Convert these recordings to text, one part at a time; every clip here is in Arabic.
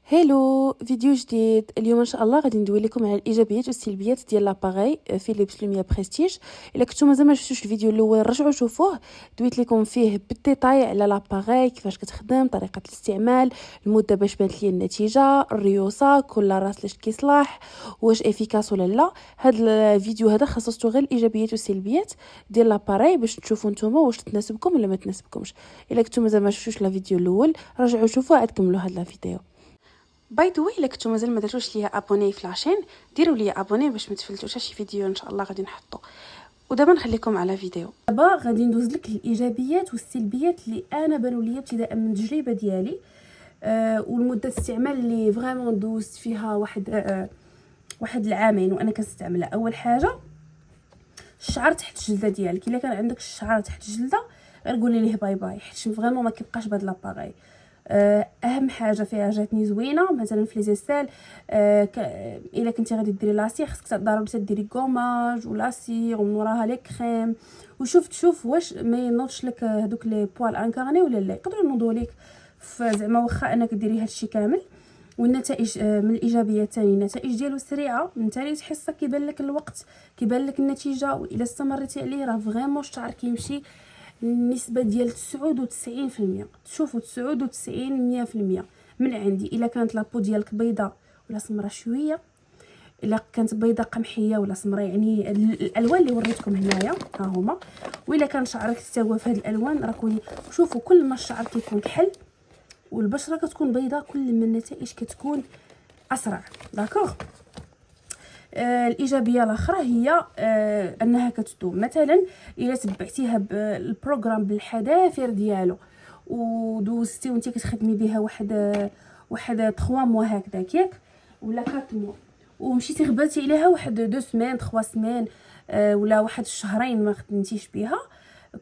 هلو فيديو جديد. اليوم ان شاء الله غادي ندوي لكم على الايجابيات والسلبيات ديال لاباغي فيليبس لوميا بريستيج. الا كنتو مازال ما شفتوش الفيديو الاول رجعوا شوفوه، دويت لكم فيه بالديتاي على لاباغي، كيفاش كتخدم، طريقه الاستعمال، المده باش بانت لي النتيجه، الريوسه، كل راس لاش كيصلاح، واش افيكاس ولا لا. هذا الفيديو هذا خصصته غير الايجابيات والسلبيات ديال لاباغي باش تشوفوا نتوما واش تناسبكم ولا ما تناسبكمش. الا كنتو مازال ما شفتوش لا فيديو الاول رجعوا شوفوه عاد كملوا هاد الفيديو. باي ذا واي الا كنتو مازال ما درتوش ليا ابوني في لاشين ديروا ليا ابوني باش ما تفلتوش شي فيديو ان شاء الله غادي نحطو. ودابا نخليكم على فيديو. دابا غادي ندوز لك الايجابيات والسلبيات اللي انا بانوا ليا ابتداء من التجربه ديالي، والمده استعمال اللي فريمون دوزت فيها واحد العامين وانا كنستعملها. اول حاجه الشعر تحت الجلده ديالك، الا كان عندك الشعر تحت الجلده غير قولي ليه باي باي، حيت فريمون ما كيبقاش بهاد لاباغي. اهم حاجه فيها جاتني زوينه مثلا في لي زيسال. الا كنتي غادي ديري لاسي خصك ضروري ديري كوماج ولاسي ومن وراها لي كريم، تشوف واش ما ينوضش لك هذوك لي بوال انكارني ولا لا. يقدروا ينوضوا لك زعما واخا انك ديري هادشي كامل. والنتائج من الايجابيات ثاني النتائج ديالو سريعه، من ثاني تحس كيبان لك الوقت، كيبان لك النتيجه، والا استمريتي عليه راه فريمون الشعر كيمشي النسبه ديال 99%. تشوفوا 99 100% من عندي. الا كانت لابو ديالك بيضاء ولا سمراء شويه، الا كانت بيضاء قمحيه ولا سمراء، يعني الالوان اللي وريتكم هنايا ها هما. والا كان شعرك استوى في هذه الالوان راه كوني شوفوا كل ما الشعر كيكون كحل والبشره كتكون بيضاء كل ما النتائج كتكون اسرع. داكوغ. الايجابيه الاخرى هي انها كتدوم. مثلا الا تبعتيها بالبروغرام بالحذافير ديالو ودوزتي وانت كتخدمي بها واحد 3 موا هكذاك ياك ولا 4 موا، ومشيتي غبرتي عليها واحد 2 سمان 3 سمان ولا واحد الشهرين ما خدمتيش بها،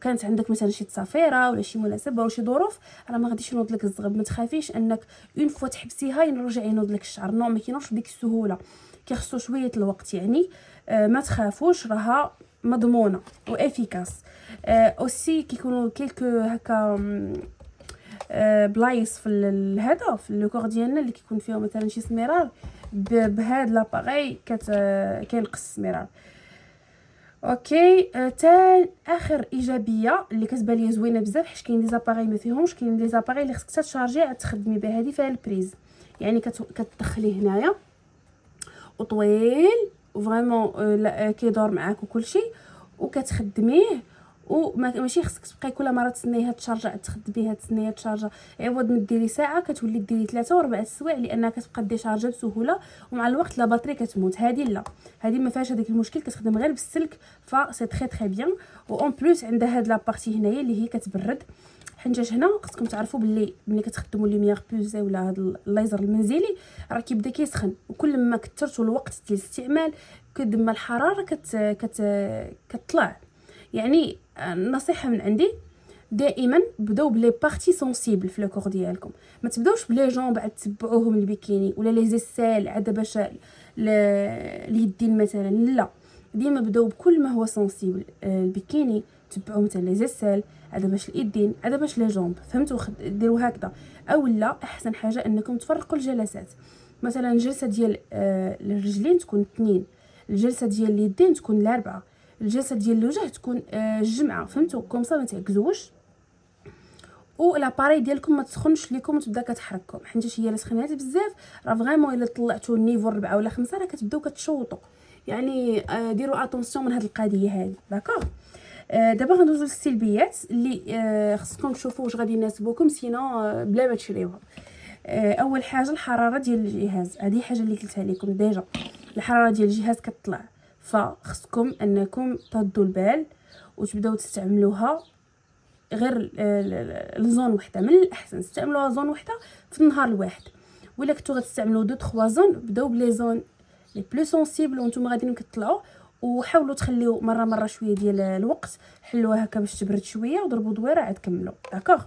كانت عندك مثلا شي تصافيره ولا شي مناسبه ولا شي ظروف، راه ما غاديش ينوض لك الزغب. ما تخافيش انك اون فوا تحبسيها يرجع ينوض لك الشعر. نو ما كاينوش بديك السهوله، كيخصو شويه الوقت يعني. ما تخافوش راها مضمونه وافيكاس. اوسي كيكونوا كيلكو هكا بلايص في هذا في لو ديالنا اللي كيكون فيهم مثلا شي سميرار بهاد لاباغي كينقص السميرار. اوكي. اخر ايجابيه اللي كتبان لي زوينه بزاف، حيت كاين لي زاباغي ما فيهمش، كاين لي زاباغي اللي خصك تشارجي عاد تخدمي بها. هذه فيها البريز، يعني كتدخليه هنايا وطويل وفريمون كيدور معاك وكلشي وكتخدميه. وماشي خصك تبقاي كل مره تسنيها تشارجا تخدميها تسنيها تشارجا، عوض ما ديري ساعه كتولي ديري 3 و4 السوايع لانها كتبقى ديشارجا بسهوله، ومع الوقت لا باتري كتموت. هذه لا، هذه ما فيهاش هذاك المشكل، كتخدم غير بالسلك. سي تري بيان. و اون بليس عندها هاد لابارتي هنايا اللي هي كتبرد. حيت هنا خصكم تعرفوا باللي ملي كتخدموا لوميير بوزي ولا هذا الليزر المنزلي راه كيبدا كيسخن، وكل ما كثرتوا الوقت ديال الاستعمال قد ما الحراره كتطلع. يعني نصيحه من عندي دائما بداو بلي بارتي سونسيبل في الكور ديالكم، ما تبداوش بلي جون بعد تبعوهم البيكيني ولا لي زيسال عاد باش اليدين مثلا. لا، ديما بداو بكل ما هو سونسيبل. البيكيني تبعوا مثلا لي زيسال عاد باش الايدين عاد باش لي جومب، فهمتوا؟ ديروا هكذا. او لا، احسن حاجه انكم تفرقوا الجلسات. مثلا الجلسه ديال الرجلين تكون 2، الجلسه ديال اليدين تكون 4، الجلسه ديال الوجه تكون الجمعه. فهمتوا؟ كومسا ما تعكزوش ولاباري ديالكم ما تسخنش ليكم وتبدا كتحرككم، حيت هي الا سخنات بزاف راه فريمون الا طلعتوا النيفو 4 ولا 5 راه كتبداو كتشوطوا. يعني ديروا اتونسيون من هذه القضيه هذه. داكوغ. دابا غندوزو للسلبيات اللي خصكم تشوفوا واش غادي يناسبوكم، سينو بلا ما تشريوها. اول حاجه الحراره ديال الجهاز، هذه حاجه اللي قلتها لكم ديجا، الحراره ديال الجهاز كتطلع، فخصكم انكم تردوا البال وتبداو تستعملوها غير الزون وحده. من الاحسن تستعملوها زون وحده في النهار الواحد، ولا كنتو غتستعملوا 2 3 زون بداو بلي زون لي بلو سونسيبل وانتم غاديين كتطلعوا، وحاولوا تخليو مره شويه ديال الوقت، حلوها هكا باش تبرد شويه وضربوا دويره عاد كملوا. داكوغ،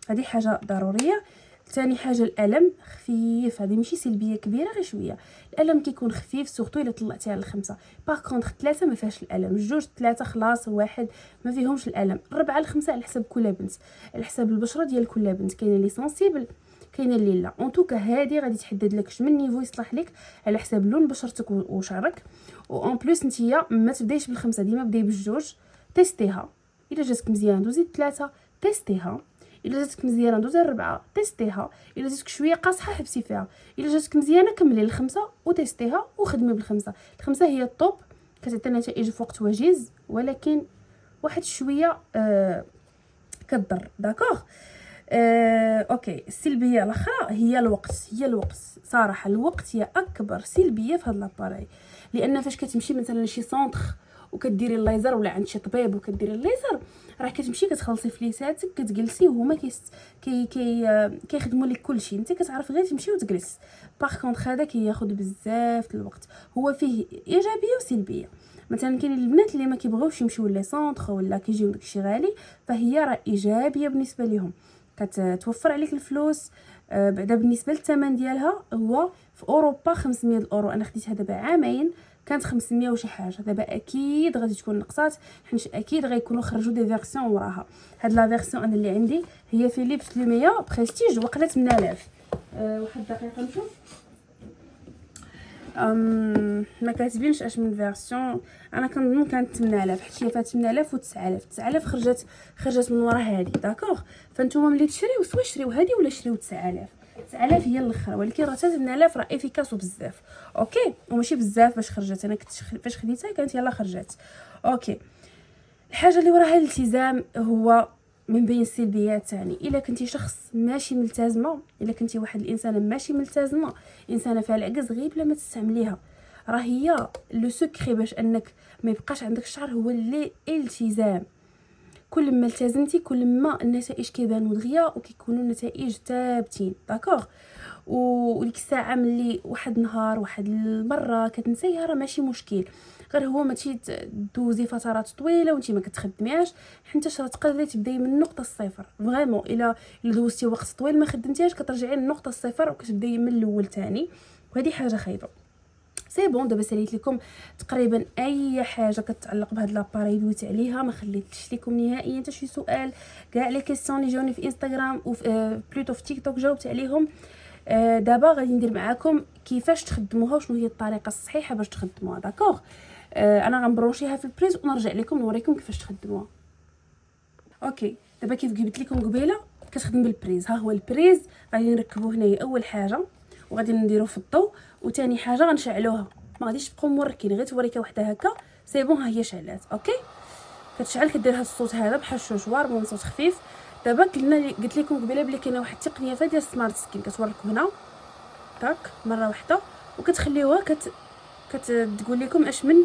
هذه حاجه ضروريه. ثاني حاجه الالم خفيف، هذه ماشي سلبيه كبيره غير شويه. الالم كيكون خفيف سورتو الا طلعتيها ل5. باغ كونطخ 3 ما فيهاش الالم، 2 3 خلاص، 1 ما فيهمش الالم، 4 ل5 على حسب كل بنت، على حسب البشره ديال كل بنت. كاينه لي سونسيبل كاينه اللي لا. اون توكا هذه غادي تحدد لك شمن نيفو يصلح لك على حساب لون بشرتك وشعرك. اون بليس نتيا ما تبدايش بالخمسه، ديما بداي بالجوج، تيستيها. الا جاتك مزيان دوزي ثلاثه، تيستيها. الا جاتك مزيانه دوزي الربعه، تيستيها. الا جاتك شويه قاصحه حبسي فيها. الا جاتك مزيانه كملي الخمسه وتيستيها وخدمي بالخمسه. الخمسه هي الطوب، كتعطي نتائج في وقت وجيز، ولكن واحد شويه كضر. داكوغ. اوكي. السلبيه الاخرى هي الوقت صراحه الوقت هي اكبر سلبيه في هذا لاباري. لان فاش كتمشي مثلا لشي سونطر وكديري الليزر ولا عند شي طبيب وكديري الليزر، راه كتمشي كتخلصي فليساتك كتجلسي وهما كيخدموا لك كلشي، انت كتعرف غير تمشي وتجلس. باغ كونطخ هذا كياخذ بزاف الوقت، هو فيه ايجابيه وسلبيه. مثلا كاين البنات اللي ما كيبغيوش يمشيو لي سونطر ولا كيجيو داكشي غالي، فهي راه ايجابيه بالنسبه لهم، كتوفر عليك الفلوس. بعدا بالنسبه للثمن ديالها، هو في اوروبا 500 اورو، انا خديتها دابا عامين كانت 500 وشي حاجه. دابا اكيد غادي تكون نقصات، حيت اكيد غيكونوا خرجوا دي فيرسيون وراها. هاد لا فيرسيون انا اللي عندي هي فيليبس لوميا بريستيج، وقيله 8000. واحد دقيقه نشوف. ما كاتبينش اش من فيرسيون، انا كنظن كانت 8000 حيت هي فيها 8000 و 9000. 9000 خرجت من ورا هذه. داكوغ. فانتوما ملي تشريو سوا شريو هذه ولا شريو 9000. 9000 هي الاخر، ولكن راه 8000 راه افيكاس بزاف. اوكي. وماشي بزاف باش خرجت، انا كنت فاش خديتها كانت يلا خرجت. اوكي. الحاجه اللي وراها الالتزام هو من بين السلبيات ثاني. الا كنتي شخص ماشي ملتزمه، الا كنتي واحد الانسانه ماشي ملتزمه، انسانه فيها العجز غير بلا ما تستعمليها، راه هي لو سكري باش انك ما يبقاش عندك الشعر هو اللي التزام. كل ما التزمتي كل ما النتائج كيبانوا دغيا وكيكونوا النتائج ثابتين. داكوغ. وديك الساعه ملي واحد نهار واحد المره كتنسيها راه ماشي مشكل، غير هو ماشي دوزي فترات طويله وانت ما كتخدمياش، حيت راه تقدري تبداي من نقطه الصفر. فريمون الا دوزتي وقت طويل ما خدمتيهاش كترجعي للنقطه الصفر وكتبداي من الاول ثاني، وهذه حاجه خايبه. سي بون. دابا ساليت لكم تقريبا اي حاجه كتعلق بهاد لاباري دويت عليها، ما خليتش لكم نهائيا حتى شي سؤال. كاع لي كيسيون اللي جاوني في انستغرام و بلوتو في تيك توك جاوبت عليهم. دابا غادي ندير معاكم كيفاش تخدموها وشنو هي الطريقه الصحيحه باش تخدموها. داكوغ. انا غنبروشيها في البريز ونرجع لكم نوريكم كيفاش تخدموها. اوكي. دابا كيف قلت لكم قبيله كتخدم بالبريز. ها هو البريز غادي نركبوه هنايا اول حاجه، وغادي نديرو في الضوء، وثاني حاجه غنشعلوها. ما غاديش تبقاو موركين، غير توريكه وحده هكا سي بون. ها هي شعلات. اوكي. كتشعل كدير هاد الصوت هذا بحال الشوشوار، من صوت خفيف. دابا قلت لكم قبيله بلي كاينه واحد التقنيه ديال السمارت سكين، كتوركو هنا داك مره واحده وكتخليوها كتقول لكم اش من.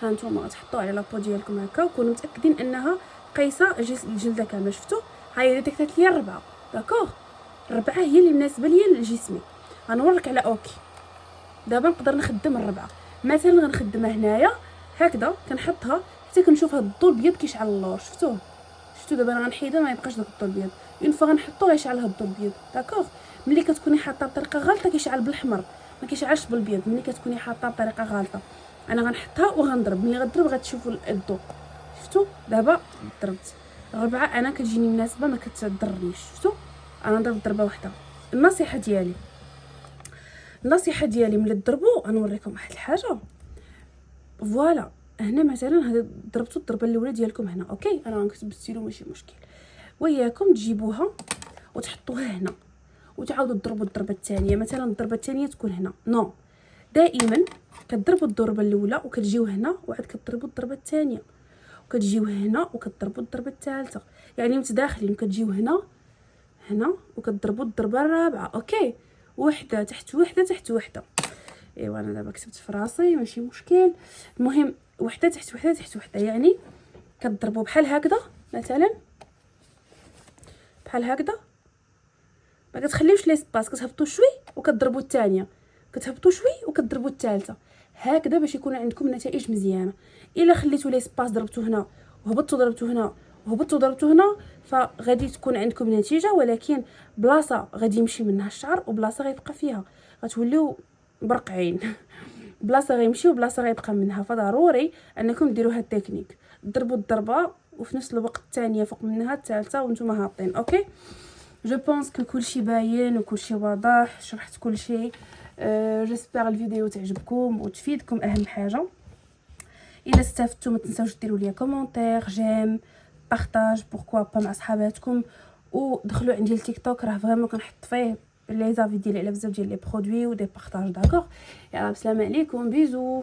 ها نتوما تحطوها على لابو ديالكم هكا وكونوا متاكدين انها قايسه الجلده كامله. شفتوا ها هي ديكتات ليا الربعه. داكوغ. الربعه هي اللي مناسبه ليا لجسمي. غنورك على اوكي. دابا نقدر نخدم الربعه. مثلا غنخدمها هنايا هكذا، كنحطها حتى كنشوف هاد الضو الابيض كيشعل اللور. شفتوا دابا انا غنحيدها ما يبقاش داك الضو الابيض. اون فوا غنحطو غيشعل هاد الضو الابيض. داكوغ. ملي كتكوني حاطه بطريقه غلطه كيشعل بالاحمر، ما كيشعلش بالابيض. ملي كتكوني حاطه بطريقه غلطه انا غنحطها وغنضرب. ملي غنضرب غتشوفوا الضوء. شفتوا دابا ضربت الربعه، انا كتجيني مناسبه ما كتضرنيش. شفتوا انا نضرب ضربه واحده. النصيحه ديالي ملي تضربوا غنوريكم واحد الحاجه. فوالا هنا مثلا هذا ضربتوا الضربه الاولى ديالكم هنا. اوكي. انا غنكتب بالستيلو ماشي مشكل. وياكم تجيبوها وتحطوها هنا وتعاودوا تضربوا الضربه الثانيه. مثلا الضربه الثانيه تكون هنا. نو. دائما كتضربوا الضربه الاولى وكتجيو هنا وعاد كتضربوا الضربه الثانيه وكتجيو هنا وكتضربوا الضربه الثالثه، يعني متداخلين. كتجيو هنا وكتضربوا الضربه الرابعه. اوكي. وحده تحت وحده تحت وحده. ايوا انا دابا كتبت في راسي ماشي مشكل. المهم وحده تحت وحده تحت وحده، يعني كتضربوا بحال هكذا مثلا، بحال هكذا. ما كتخليوش لي سباس، كتهبطوا شوي وكتضربوا الثانيه، كتهبطوا شوي وكتضربوا الثالثه، هكذا باش يكون عندكم نتائج مزيانه. الا خليتوا لي سباس ضربتوا هنا وهبطتوا ضربتوا هنا وهبطتوا ضربتوا هنا فغادي تكون عندكم نتيجه، ولكن بلاصه غادي يمشي منها الشعر وبلاصه غيبقى فيها، غتوليو برقعين. بلاصه غيمشي وبلاصه غيبقى منها. فضروري انكم ديروا هاد التكنيك، ضربوا الضربه وفي نفس الوقت الثانيه فوق منها الثالثه وانتم هابطين. اوكي. جو بونس كو كلشي باين وكلشي واضح، شرحت كلشي. جيسبر الفيديو تعجبكم وتفيدكم اهم حاجه. الا استفدتوا ما تنساوش ديروا لي كومونتير، جيم، بارطاج، بوركوا با مع صحاباتكم. ودخلوا عندي التيك توك، راه فريمون كنحط فيه لي زافي ديالي على بزاف ديال لي برودوي ودي بارطاج. داكوغ، يلا بسلامه عليكم، بيزو.